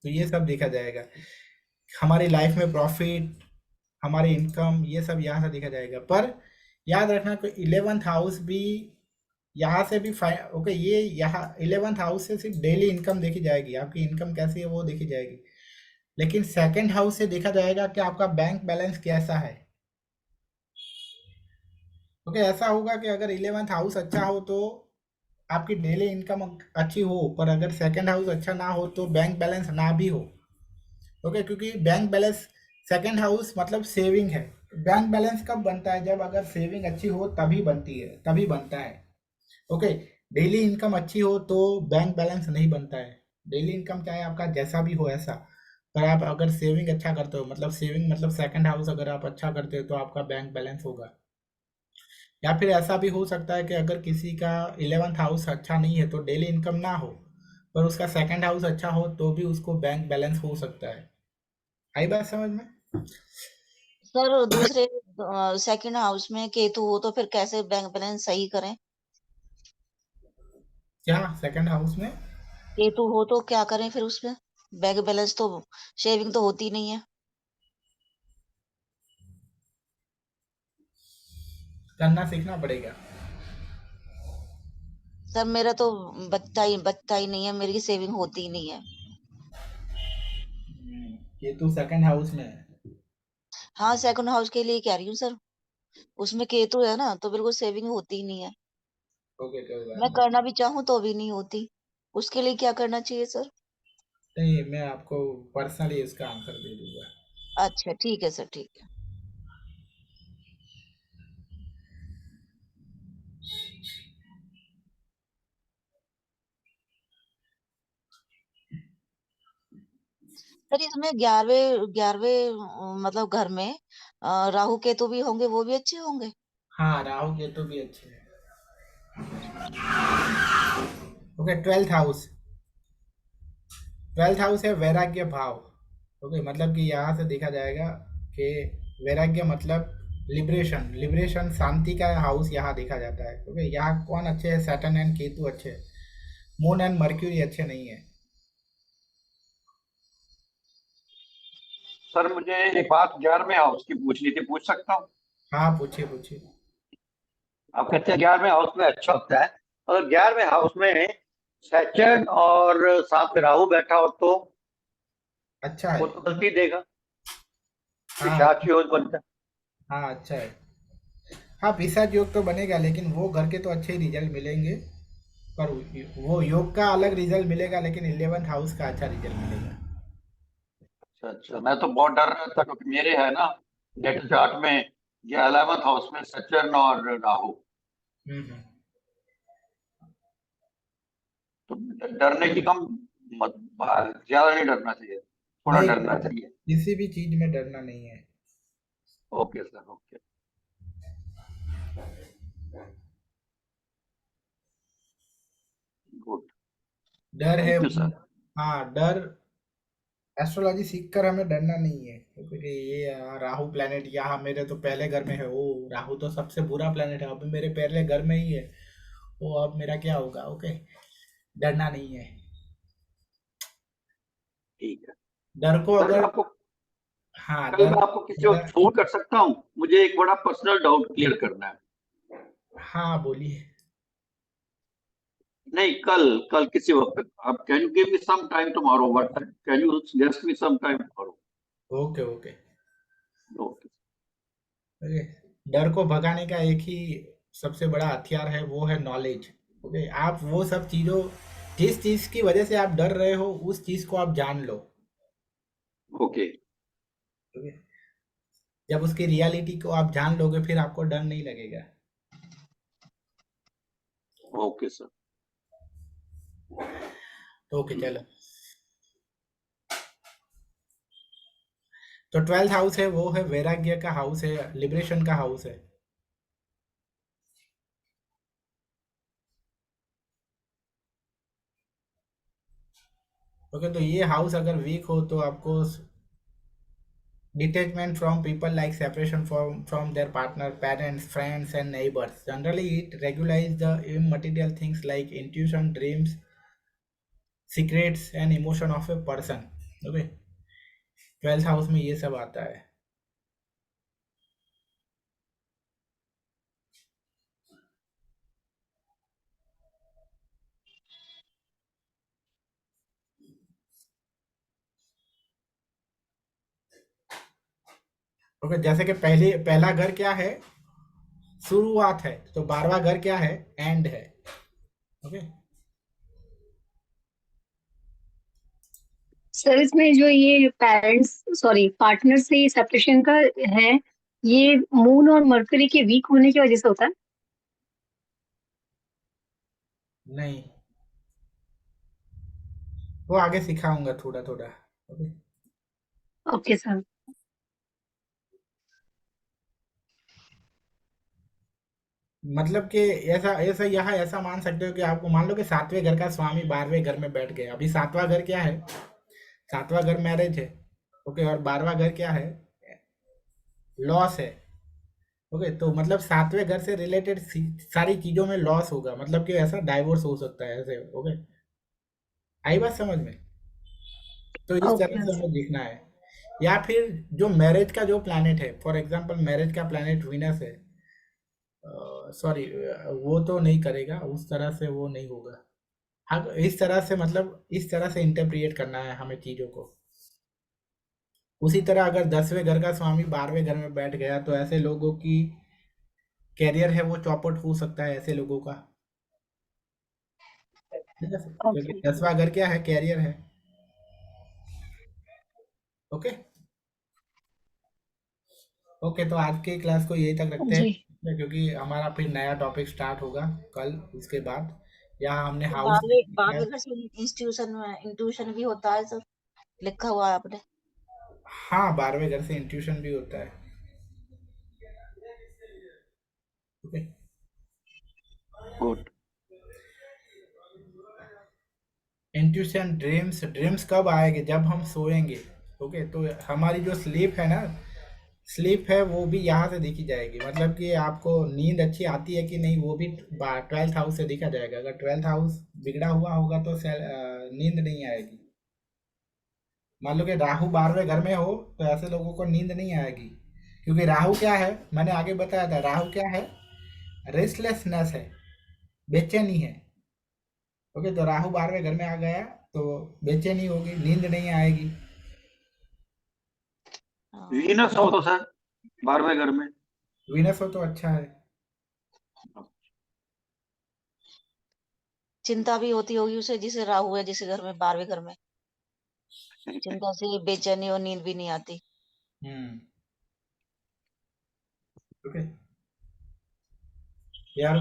तो ये सब देखा जाएगा। हमारी लाइफ में प्रॉफिट, हमारी इनकम, ये सब यहाँ से देखा जाएगा। पर याद रखना कि 11th हाउस भी यहाँ से भी ओके, ये यहाँ 11th हाउस से सिर्फ डेली इनकम देखी जाएगी, आपकी इनकम कैसी है वो देखी जाएगी, लेकिन सेकंड हाउस से देखा जाएगा कि आपका बैंक बैलेंस कैसा है। ओके, ऐसा होगा कि अगर 11th हाउस अच्छा हो तो आपकी डेली इनकम अच्छी हो, पर अगर सेकंड हाउस अच्छा ना हो तो बैंक बैलेंस ना भी हो। ओके, क्योंकि बैंक बैलेंस, सेकंड हाउस मतलब सेविंग है। बैंक बैलेंस कब बनता है? जब अगर सेविंग अच्छी हो तभी बनती है, तभी बनता है। ओके, डेली इनकम अच्छी हो तो बैंक बैलेंस नहीं बनता है। डेली इनकम चाहे आपका जैसा भी हो ऐसा, पर आप अगर सेविंग अच्छा करते हो, मतलब सेविंग मतलब सेकंड हाउस अगर आप अच्छा करते हो तो आपका बैंक बैलेंस होगा। या फिर ऐसा भी हो सकता है कि अगर किसी का 11th हाउस अच्छा नहीं है तो डेली इनकम ना हो, पर उसका सेकंड हाउस अच्छा हो तो भी उसको बैंक बैलेंस हो सकता है। आई बात समझ में? सर दूसरे सेकंड हाउस में केतु हो तो फिर कैसे बैंक बैलेंस सही करें? क्या सेकंड हाउस में? केतु हो तो क्या करें फिर उसमें? बैंक बैलेंस तो शेविंग तो होती नहीं है। करना सीखना पड़ेगा। सर मेरा तो बचता ही नहीं है, मेरी सेविंग होती ही नहीं है। ये तो सेकंड हाउस में है। हाँ, सेकंड हाउस के लिए कह रही हूँ सर। उसमें केतु है ना, तो बिल्कुल सेविंग होती ही नहीं है। ओके, कोई बात मैं नहीं। करना भी चाहूँ तो भी नहीं होती। उसके लिए क्या करना चाहिए सर? नहीं, मैं आपको पर्सनली इसका आंसर दे दूंगा। अच्छा ठीक है सर, ठीक है। सर इसमें 11वें मतलब घर में राहु केतु भी होंगे, वो भी अच्छे होंगे? हाँ, राहु केतु भी अच्छे हैं। ओके, 12th हाउस है वैराग्य भाव। ओके, मतलब कि यहाँ से देखा जाएगा कि वैराग्य मतलब लिबरेशन, शांति का हाउस यहाँ देखा जाता है। ओके, यहाँ कौन अच्छे है? सैटर्न एंड केतु अच्छे हैं, मून एंड मर्क्यूरी अच्छे नहीं है। सर मुझे एक बात 11वें हाउस की पूछनी थी, पूछ सकता हूँ? हाँ, पूछिए पूछिए। आप कहते हैं 11वें हाउस में अच्छा होता है, अगर 11वें हाउस में सैटर्न और साथ में राहु बैठा हो तो अच्छा वो है। तो गलती देगा, हाँ, पिशाच योग बनता है। हाँ अच्छा है। हाँ, पिशाच योग तो बनेगा, लेकिन वो घर के तो अच्छे रिजल्ट मिलेंगे, पर वो योग का अलग रिजल्ट मिलेगा, लेकिन 11th हाउस का अच्छा रिजल्ट मिलेगा। अच्छा अच्छा, मैं तो बहुत डर रहा था क्योंकि मेरे है ना नेटल चार्ट में ये 11th हाउस में सैटर्न और राहु, हम्म। तो डरने की कम मत, ज्यादा नहीं डरना चाहिए, थोड़ा नहीं, डरना चाहिए। किसी भी चीज में डरना नहीं है। Okay sir, okay. गुड। डर है। Thank you sir. हाँ, डर, एस्ट्रोलॉजी सीखकर हमें डरना नहीं है, क्योंकि ये राहु प्लेनेट यहाँ मेरे तो पहले घर में है। ओ, राहु तो सबसे बुरा प्लेनेट है, अभी मेरे पहले घर में ही है। ओ, अब मेरा क्या होगा? ओके, डरना नहीं है। ठीक है डर को सर, अगर, आपको हाँ कल डर, मैं आपको किसी अगर, वक्त फोन कर सकता हूँ? मुझे एक बड़ा पर्सनल डाउट क्लियर करना है। हाँ बोलिए। नहीं, कल कल किसी वक्त आप can you give me some time tomorrow, what can you suggest me some time tomorrow? Okay okay okay. Okay. डर को भगाने का एक ही सबसे बड़ा हथियार है, वो है नॉलेज। ओके, आप वो सब चीज़ों, जिस चीज़ की वजह से आप डर रहे हो उस चीज़ को आप जान लो। ओके। ओके, जब उसकी रियलिटी को आप जान लोगे फिर आपको डर नहीं लगेगा। Okay sir. तो ओके चलो। तो 12th हाउस है, वो है वैराग्य का हाउस है, लिबरेशन का हाउस है। ओके, तो ये हाउस अगर वीक हो तो आपको detachment from people, like separation from their partner, parents, friends and neighbors. Generally it regulates the immaterial things like intuition, dreams, secrets and emotion of a person. Okay, 12th house में ये सब आता है। Okay, जैसे कि पहला घर क्या है, शुरुआत है, तो 12वां घर क्या है, एंड है। ओके, सर इसमें जो ये पार्टनर से ये सेपरेशन का है, ये मून और मरकरी के वीक होने की वजह से होता है। नहीं, वो आगे सिखाऊंगा थोड़ा थोड़ा। Okay, okay sir. मतलब कि ऐसा ऐसा यहाँ ऐसा मान सकते हो कि आपको मान लो कि 7वें घर का स्वामी 12वें घर में बैठ गया। अभी 7वां घर क्या है, 7वां घर मैरिज है। ओके, और 12वां घर क्या है, लॉस है। ओके, तो मतलब 7वें घर से रिलेटेड सारी चीजों में लॉस होगा, मतलब कि ऐसा डाइवोर्स हो सकता है ऐसे। ओके, आई बात समझ में? तो इस तरह ओके से हमें लिखना है। या फिर जो मैरिज का जो प्लैनेट है, फॉर एग्जांपल मैरिज का प्लैनेट वीनस है, सॉरी, वो तो नहीं करेगा उस तरह से, वो नहीं होगा। हाँ, इस तरह से मतलब इस तरह से इंटरप्रिएट करना है हमें चीज़ों को। उसी तरह अगर 10वें घर का स्वामी 12वें घर में बैठ गया तो ऐसे लोगों की कैरियर है वो चौपट हो सकता है, ऐसे लोगों का। ठीक है, क्योंकि ओके 10वां घर क्या है, कैरियर है। ओके, ओके, तो आज के क्लास को यही तक रखते जी। हैं, क्योंकि हमारा फिर नया टॉपिक स्टार्ट होगा कल। उसके बाद यहाँ हमने तो हाउस, 12वें घर से इंट्यूशन भी होता है सर, लिखा हुआ है आपने। हाँ, 12वें घर से इंट्यूशन भी होता है। Okay, good. Intuition, dreams, dreams कब आएंगे, जब हम सोएंगे। ओके, तो हमारी जो स्लीप है ना, स्लीप है वो भी यहाँ से देखी जाएगी। मतलब कि आपको नींद अच्छी आती है कि नहीं, वो भी 12th हाउस से देखा जाएगा। अगर 12th हाउस बिगड़ा हुआ होगा तो नींद नहीं आएगी। मान लो कि राहु 12वें घर में हो तो ऐसे लोगों को नींद नहीं आएगी, क्योंकि राहु क्या है, मैंने आगे बताया था, राहु क्या है, रेस्टलेसनेस है, बेचैनी है। ओके, तो राहु 12वें घर में आ गया तो बेचैनी होगी, नींद नहीं आएगी। हाँ, वीनस हो तो सर 12वें घर में। वीनस हो तो अच्छा है। चिंता भी होती होगी उसे, जिसे राहु है जिस घर में, 12वें घर में, चिंता से बेचैनी और नींद भी नहीं आती। हम्म, ओके यार,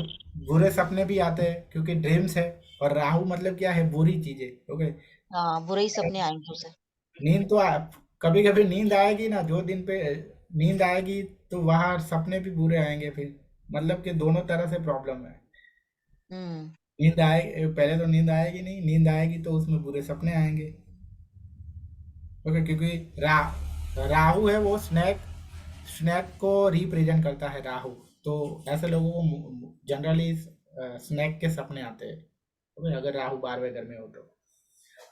बुरे सपने भी आते हैं क्योंकि ड्रीम्स है, और राहु मतलब क्या है, बुरी चीजें। ओके, हाँ, बुरे ही सपने आएंगे उसे। नींद तो कभी कभी नींद आएगी ना, जो दिन पे नींद आएगी तो वहां सपने भी बुरे आएंगे फिर। मतलब कि दोनों तरह से प्रॉब्लम है। हम्म। नींद आए, पहले तो नींद आएगी नहीं, नींद आएगी तो उसमें बुरे सपने आएंगे। ओके, क्योंकि राहु है वो स्नैक, स्नैक को रिप्रेजेंट करता है राहु। तो ऐसे लोगों को जनरली स्नैक के सपने आते हैं। ओके, अगर राहु 12वें घर में हो तो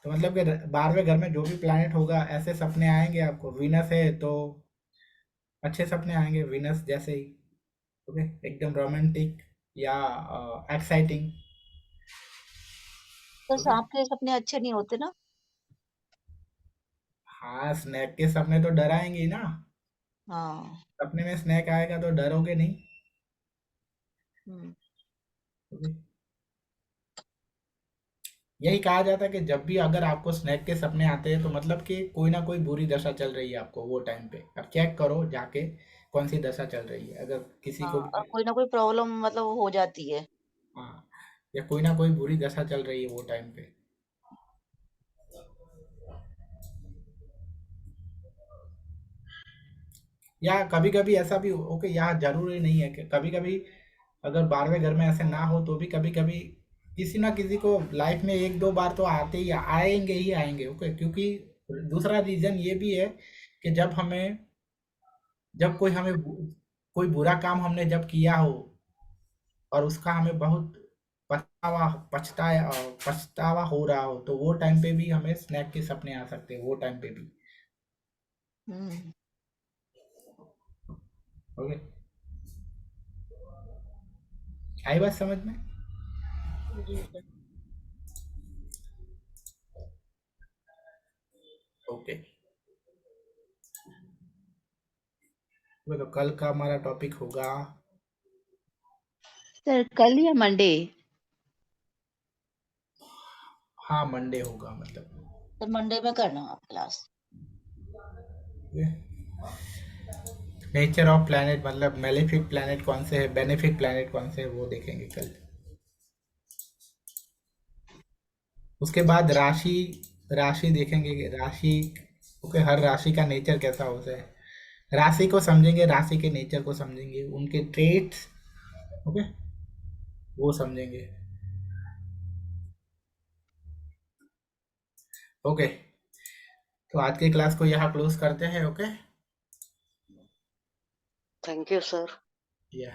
मतलब कि 12वें घर में जो भी प्लैनेट होगा ऐसे सपने आएंगे आपको। वीनस है तो अच्छे सपने आएंगे, वीनस जैसे ही। ओके, एकदम रोमांटिक या एक्साइटिंग। तो ओके, सांप के सपने अच्छे नहीं होते ना। हाँ, स्नैक के सपने तो डराएंगे ही ना। हाँ। सपने में स्नैक आएगा तो डरोगे नहीं। हम्म। ओके, यही कहा जाता है कि जब भी अगर आपको स्नैक के सपने आते हैं तो मतलब कि कोई ना कोई बुरी दशा चल रही है आपको वो टाइम पे। अब चेक करो जाके कौन सी दशा चल रही है, अगर किसी हाँ, को और भी। कोई ना कोई प्रॉब्लम मतलब हो जाती है। हाँ, या कोई ना कोई बुरी दशा चल रही है वो टाइम पे। या कभी कभी ऐसा भी ओके, यहाँ जरूरी नहीं है कि कभी कभी अगर 12वें घर में ऐसे ना हो तो भी कभी कभी किसी ना किसी को लाइफ में एक दो बार तो आते ही आएंगे ही आएंगे। ओके, क्योंकि दूसरा रीजन ये भी है कि जब कोई कोई बुरा काम हमने जब किया हो और उसका हमें बहुत पछतावा हो रहा हो तो वो टाइम पे भी हमें स्नैक के सपने आ सकते हैं, वो टाइम पे भी। हम्म। ओके, आई बात समझ में? जी सर। ओके, तो कल का हमारा टॉपिक होगा सर कल या मंडे? हाँ मंडे होगा मतलब तो मंडे में करना आप क्लास। नेचर ऑफ प्लैनेट मतलब मेलेफिक प्लैनेट कौन से है, बेनिफिक प्लैनेट कौन से है वो देखेंगे कल। उसके बाद राशि राशि देखेंगे कि राशि ओके हर राशि का नेचर कैसा होता है, राशि को समझेंगे, राशि के नेचर को समझेंगे, उनके ट्रेट्स ओके वो समझेंगे। ओके तो आज की क्लास को यहाँ क्लोज करते हैं। Okay thank you sir. या